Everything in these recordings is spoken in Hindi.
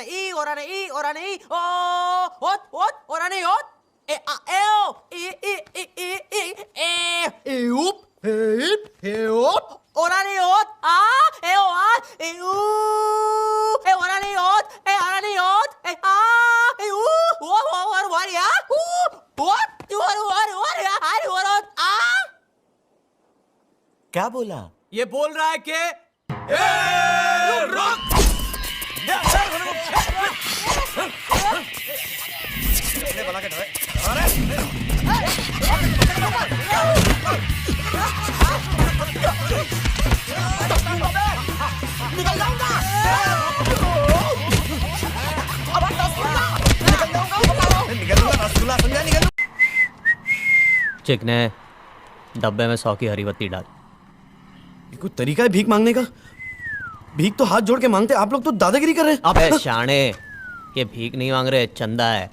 i, orane i, orane i, ot, orane ot, eo, up, up, orane ot, eo, orane ot, orane ot, what, क्या बोला? ये बोल रहा है कि चिकने डब्बे में 100 की हरी बत्ती डाल। ये कोई तरीका है भीख मांगने का? भीख तो हाथ जोड़ के मांगते, आप लोग तो दादागिरी कर रहे हैं। अबे शाणे, ये भीख नहीं मांग रहे, चंदा है।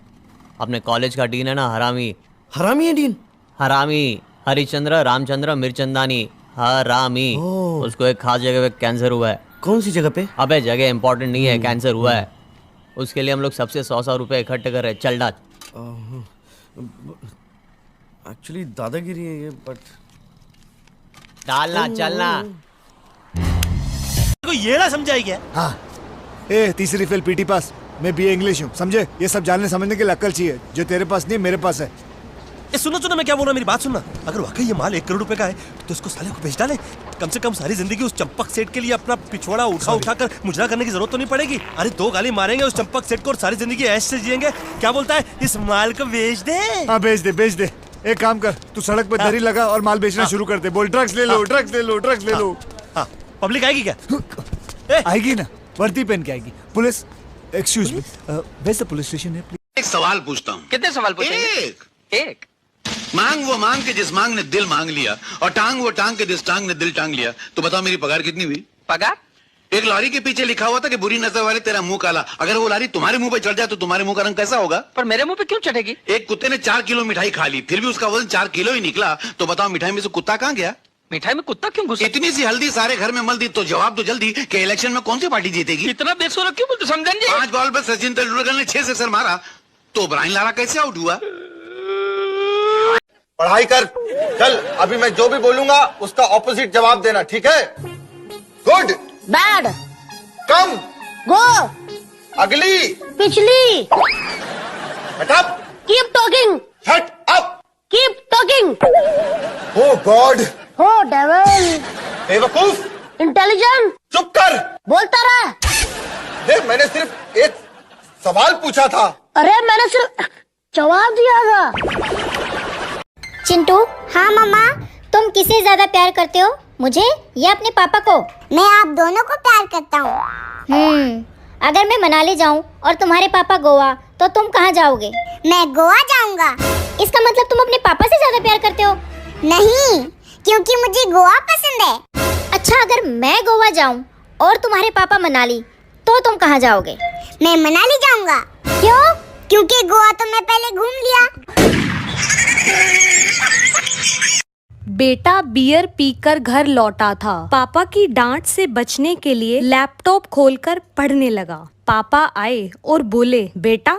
अपने कॉलेज का डीन है ना, हरामी। हरामी है डीन? हरामी हरिचंद्र रामचंद्र मिर्चंदानी, हरामी। उसको एक खास जगह पे कैंसर हुआ है। कौन सी जगह पे? अबे जगह इंपॉर्टेंट नहीं है, कैंसर हुआ है। उसके लिए हम लोग सबसे 100 रुपए इकट्ठे कर रहे। चल डाल। एक्चुअली दादागिरी है ये, बट डालना चलना। को ये ना समझाई क्या? हाँ, ए तीसरी फेल पीटी पास, मैं बीए इंग्लिश हूँ, समझे? ये सब जानने समझने के लिए अक्ल चाहिए, जो तेरे पास नहीं मेरे पास है। ए सुनो मैं क्या बोल रहा हूँ, मेरी बात सुनना। अगर वाकई ये माल 1 करोड़ रुपए का है तो इसको साले को बेच डाले। कम से कम सारी जिंदगी उस चंपक सेठ के लिए अपना पिछवाड़ा उठा कर मुजरा करने की जरूरत तो नहीं पड़ेगी। अरे 2 गाली मारेंगे उस चंपक सेठ को और सारी जिंदगी ऐश से जिएंगे। क्या बोलता है, इस माल को बेच दे? हाँ बेच दे। एक काम कर, तू सड़क पे दरी लगा और माल बेचना शुरू कर दे। बोल ड्रग्स ले लो, ड्रग्स ले लो। हाँ, पब्लिक आएगी क्या? आएगी ना, वर्दी पहन के आएगी। Police, excuse me, where the police station है प्लीज? एक सवाल पूछता हूँ। कितने सवाल पूछेंगे? एक। मांग वो मांग के जिस मांग ने दिल मांग लिया, और टांग वो टांग के जिस टांग ने दिल टांग लिया। तो बताओ मेरी पगार कितनी हुई? पगार? एक लॉरी के पीछे लिखा हुआ था कि बुरी नजर वाले तेरा मुंह काला। अगर वो लॉरी तुम्हारे मुंह पे चढ़ जाए तो तुम्हारे मुंह का रंग कैसा होगा? पर मेरे मुंह पे क्यों चढ़ेगी? एक कुत्ते ने 4 किलो मिठाई खा ली, फिर भी उसका वजन 4 किलो ही निकला। तो बताओ मिठाई में से कुत्ता कहाँ गया? मिठाई में कुत्ता क्यों घुसा? इतनी सी हल्दी सारे घर में मल दी, तो जवाब तो जल्दी कि इलेक्शन में कौन सी पार्टी जीतेगी? इतना बेसुरा क्यों बोलते समझन जी? 5 बॉल पर सचिन तेंदुलकर ने 6 सिक्सर मारा, तो ब्रायन लारा कैसे आउट हुआ? पढ़ाई कर, चल। अभी मैं जो भी बोलूंगा उसका ऑपोजिट जवाब देना, ठीक है? गुड, बैड, कम, गो, अगली, पिछली, shut up, keep talking, shut up, keep talking, oh god, हो डेविल, बेवकूफ, इंटेलिजेंट, चुप कर, बोलता रहा। देख मैंने सिर्फ एक सवाल पूछा था। अरे मैंने सिर्फ जवाब दिया था। चिंटू। हाँ मम्मा। तुम किसे ज्यादा प्यार करते हो, मुझे या अपने पापा को? मैं आप दोनों को प्यार करता हूँ। अगर मैं मनाली जाऊँ और तुम्हारे पापा गोवा, तो तुम कहाँ जाओगे? मैं गोवा जाऊँगा। इसका मतलब तुम अपने पापा से ज्यादा प्यार करते हो? नहीं, क्योंकि मुझे गोवा पसंद है। अच्छा, अगर मैं गोवा जाऊँ और तुम्हारे पापा मनाली, तो तुम कहाँ जाओगे? मैं मनाली जाऊँगा। क्यों? क्योंकि गोवा तो मैं पहले घूम लिया। बेटा बियर पीकर घर लौटा था। पापा की डांट से बचने के लिए लैपटॉप खोलकर पढ़ने लगा। पापा आए और बोले, बेटा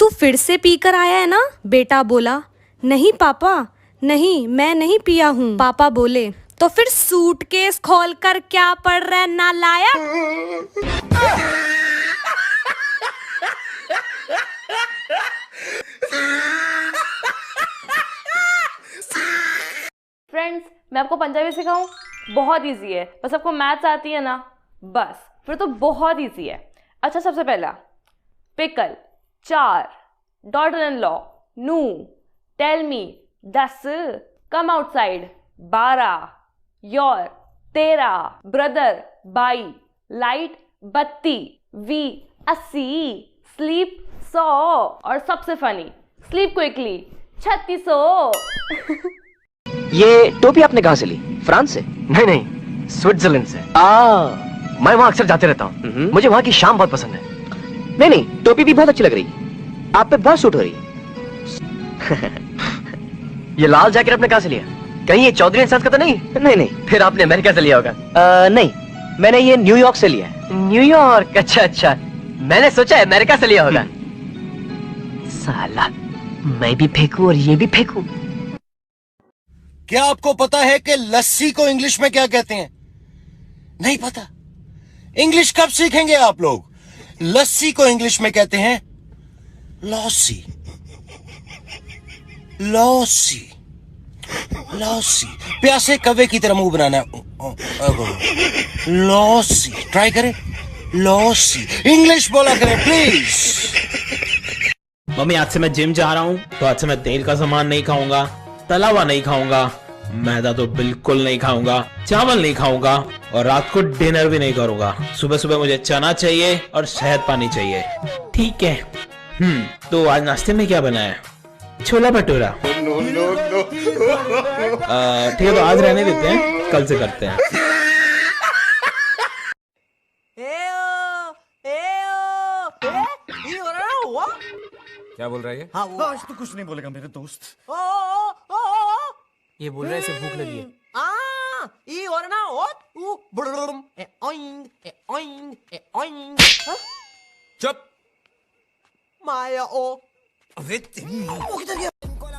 तू फिर से पीकर आया है ना? बेटा बोला, नहीं पापा, नहीं, मैं नहीं पिया हूँ। पापा बोले, तो फिर सूटकेस खोलकर क्या पढ़ रहा है नालायक? फ्रेंड्स, मैं आपको पंजाबी सिखाऊं? बहुत इजी है, बस आपको मैथ्स आती है ना, बस फिर तो बहुत इजी है। अच्छा, सबसे पहला पिकल 4, डॉटर इन लॉ नू, tell me 10, come outside 12, your 13, brother 22, light 32, we 80, sleep 100 और सबसे फनी स्लीप क्विकली 3600। ये टोपी आपने कहाँ से ली? फ्रांस से? नहीं, स्विट्जरलैंड से। मैं वहाँ अक्सर जाते रहता हूँ। मुझे वहाँ की शाम बहुत पसंद है। नहीं, टोपी भी बहुत अच्छी लग रही है, आप पे बहुत सूट हो रही है। ये लाल जैकेट आपने कहाँ से लिया? कहीं ये चौधरी एंड सन्स का तो नहीं? नहीं, फिर आपने अमेरिका से लिया होगा। नहीं, मैंने ये न्यूयॉर्क से लिया है। न्यूयॉर्क? अच्छा। मैंने सोचा अमेरिका से लिया होगा। साला, मैं भी फेंकू और ये भी फेंकू। क्या आपको पता है कि लस्सी को इंग्लिश में क्या कहते हैं? नहीं पता? इंग्लिश कब सीखेंगे आप लोग? लस्सी को इंग्लिश में कहते हैं लॉसी। Lossy, lossy. प्यासे कव्वे की तरह मुंह बनाना है। लॉसी, ट्राई करें। लॉसी, इंग्लिश बोला करें प्लीज। मम्मी, आज से मैं जिम जा रहा हूँ, तो आज से मैं तेल का सामान नहीं खाऊंगा, तला हुआ नहीं खाऊंगा, मैदा तो बिल्कुल नहीं खाऊंगा, चावल नहीं खाऊंगा और रात को डिनर भी नहीं करूंगा। सुबह सुबह मुझे चना चाहिए और शहद पानी चाहिए। ठीक है। तो आज नाश्ते में क्या बना है? छोला भटूरा। ठीक है, तो आज रहने देते हैं, कल से करते हैं। ये हो रहा है हुआ? क्या बोल रहा है ये? हाँ वो आज तो कुछ नहीं बोलेगा मेरे दोस्त। ये बोल रहा है इसे भूख लगी है। ये हो रहा ना ओ ब्लुम ए ओइंग ए ओइंग ए ओइंग। चुप। माया ओ। अबे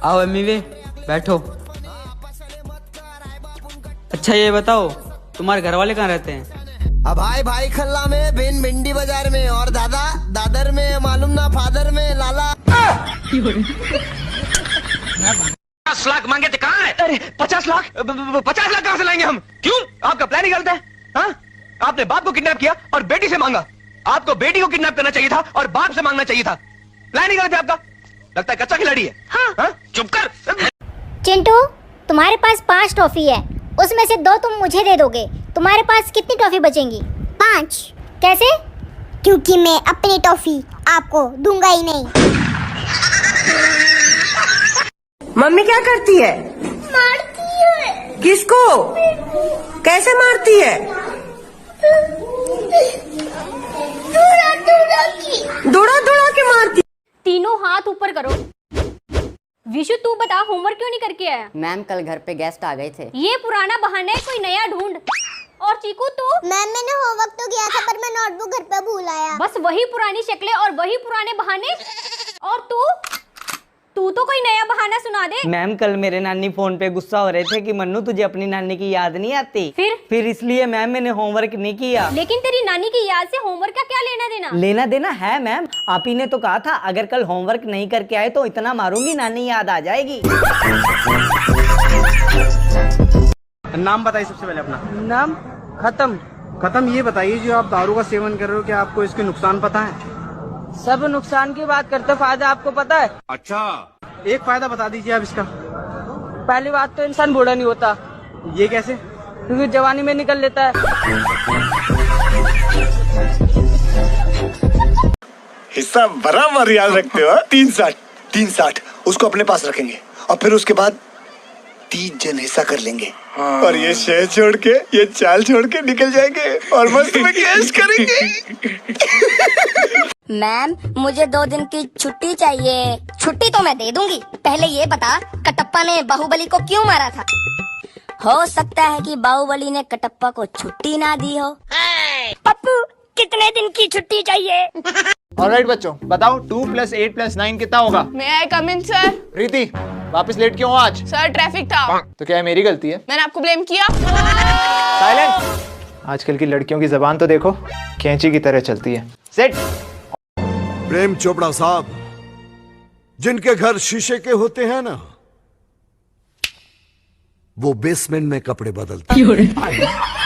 आओ अम्मी वे, बैठो। अच्छा ये बताओ, तुम्हारे घर वाले कहाँ रहते हैं? अब भाई खल्ला में, बिन भिंडी बाजार में, और दादा दादर में, मालूम ना फादर में, लाला। 50 लाख मांगे थे, कहाँ है? अरे 50 लाख 50 लाख कहाँ से लाएंगे हम? क्यों? आपका प्लान ही गलत है। हाँ? आपने बाप को किडनैप किया और बेटी से मांगा। आपको बेटी को किडनैप करना चाहिए था और बाप से मांगना चाहिए था। प्लान ही गलत है आपका। लगता है कच्चा खिलाड़ी है। हाँ? चुप कर। चिंटू, तुम्हारे पास 5 टॉफी है, उसमें से 2 तुम मुझे दे दोगे। तुम्हारे पास कितनी टॉफी बचेंगी? 5। कैसे? क्योंकि मैं अपनी टॉफी आपको दूंगा ही नहीं। मम्मी क्या करती है? मारती है। किसको? कैसे मारती है? दौड़ा के मारती। तीनों हाथ ऊपर करो। विशु तू बता, होमवर्क क्यों नहीं करके आया? मैम कल घर पे गेस्ट आ गए थे। ये पुराना बहाना है, कोई नया ढूंढ। और चीकू तू? मैम मैंने होमवर्क तो किया था पर मैं नोटबुक घर पे भूल आया। बस वही पुरानी शक्लें और वही पुराने बहाने। और तू तो कोई नया बहाना सुना दे। मैम कल मेरे नानी फोन पे गुस्सा हो रहे थे कि मन्नू तुझे अपनी नानी की याद नहीं आती। फिर इसलिए मैम मैंने होमवर्क नहीं किया। लेकिन तेरी नानी की याद से होमवर्क का क्या लेना देना? लेना देना है मैम, आप ही ने तो कहा था अगर कल होमवर्क नहीं करके आए तो इतना मारूंगी नानी याद आ जाएगी। नाम बताइए सबसे पहले अपना। नाम खत्म। खत्म। ये बताइए जो आप दारू का सेवन कर रहे हो, क्या आपको इसके नुकसान पता है? सब नुकसान की बात करते, फायदा आपको पता है? अच्छा, एक फायदा बता दीजिए आप इसका। पहली बात तो इंसान बूढ़ा नहीं होता। ये कैसे? क्योंकि जवानी में निकल लेता है। हिस्सा बराबर याद रखते हो। 360 उसको अपने पास रखेंगे और फिर उसके बाद 3 जन हिस्सा कर लेंगे। और ये शहर छोड़ के, ये चाल छोड़ के निकल जाएंगे और मस्त में कैश करेंगे। मैम मुझे 2 दिन की छुट्टी चाहिए। छुट्टी तो मैं दे दूंगी, पहले ये बता कटप्पा ने बाहुबली को क्यों मारा था? हो सकता है कि बाहुबली ने कटप्पा को छुट्टी ना दी हो। पप्पू कितने दिन की छुट्टी चाहिए? ऑलराइट बच्चों, बताओ 2 + 8 + 9 कितना होगा? मैं आई कम इन सर? प्रीति, वापस लेट क्यों हो आज? सर ट्रैफिक था। तो क्या है मेरी गलती है? मैंने आपको ब्लेम किया। साइलेंट। आजकल की लड़कियों की जबान तो देखो, कैंची की तरह चलती है। सेट। प्रेम चोपड़ा साहब, जिनके घर शीशे के होते हैं ना, वो बेसमेंट में कपड़े बदलते हैं।